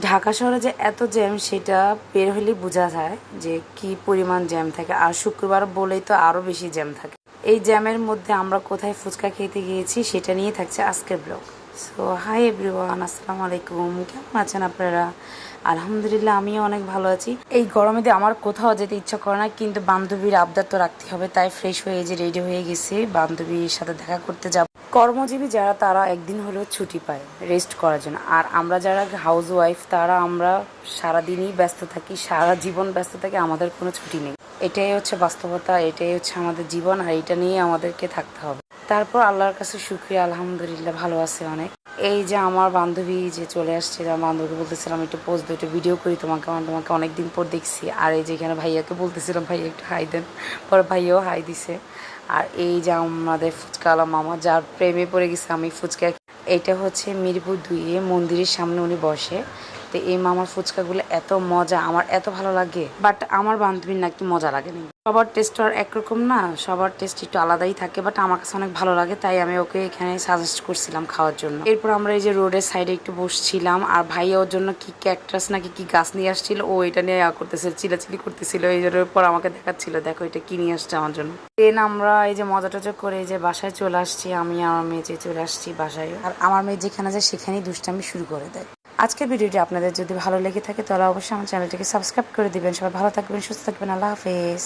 ঢাকা শহরে যে এত জ্যাম সেটা বের হলেই বোঝা যায় যে কি পরিমাণ জ্যাম থাকে। আর শুক্রবার বলেই তো আরও বেশি জ্যাম থাকে। এই জ্যামের মধ্যে আমরা কোথায় ফুচকা খেতে গিয়েছি সেটা নিয়ে থাকছে আজকের ব্লগ। সো হাই এভরিওয়ান, আসসালামু আলাইকুম। কেমন আছেন আপনারা? আলহামদুলিল্লাহ, আমিও অনেক ভালো আছি। এই গরমে দিয়ে আমার কোথাও যেতে ইচ্ছা করে না, কিন্তু বান্ধবীর আবদার তো রাখতে হবে, তাই ফ্রেশ হয়ে যে রেডি হয়ে গেছি বান্ধবীর সাথে দেখা করতে যাব। কর্মজীবী যারা তারা একদিন হলেও ছুটি পায় রেস্ট করার জন্য, আর আমরা যারা হাউস ওয়াইফ তারা আমরা সারাদিনই ব্যস্ত থাকি, সারা জীবন ব্যস্ত থাকি, আমাদের কোনো ছুটি নেই। এটাই হচ্ছে বাস্তবতা, এটাই হচ্ছে আমাদের জীবন, আর এটা নিয়ে আমাদেরকে থাকতে হবে। তারপর আল্লাহর কাছে শুকরিয়া, আলহামদুলিল্লাহ ভালো আছে অনেক। এই যে আমার বান্ধবী যে চলে আসছে, বান্ধবীকে বলতেছিলাম একটু পোস্ট দিই, একটু ভিডিও করি তোমাকে, তোমাকে অনেকদিন পর দেখছি। আর এই যে এখানে ভাইয়াকে বলতেছিলাম ভাইয়া একটু হাই দেন, পরে ভাইয়াও হাই দিছে। আর এই যে আমাদের ফুচকাওয়ালা মামা যার প্রেমে পড়ে গেছে আমি ফুচকা, এটা হচ্ছে মিরপুর 2 মন্দিরের সামনে উনি বসে। তো এই মামার ফুচকাগুলো এত মজা, আমার এত ভালো লাগে, বাট আমার বান্ধবীর না একটু মজা লাগে না। সবার টেস্ট আর একরকম না, সবার টেস্ট একটু আলাদাই থাকে, বাট আমার কাছে অনেক ভালো লাগে, তাই আমি ওকে এখানে সাজেস্ট করছিলাম খাওয়ার জন্য। এরপর আমরা এই যে রোডের সাইডে একটু বসছিলাম, আর ভাইয়া ওর জন্য কি ক্যাকটাস নাকি কি গাছ নিয়ে আসছিল, ও এটা নিয়ে করতেছিল, চিলাচিলি করতেছিল। এই জন্য পর আমাকে দেখাচ্ছিল, দেখো এটা কি নিয়ে আসছে আমার জন্য। দেন আমরা এই যে মজা টজা করে এই যে বাসায় চলে আসছি, আমি আর আমার মেয়ে যে চলে আসছি বাসায়। আর আমার মেয়ে যেখানে যায় সেখানেই দুষ্টামি শুরু করে দেয়। আজকের ভিডিওটি আপনাদের যদি ভালো লেগে থাকে তাহলে অবশ্যই আমার চ্যানেলটিকে সাবস্ক্রাইব করে দিবেন। সবাই ভালো থাকবেন, সুস্থ থাকবেন, আল্লাহ হাফেজ।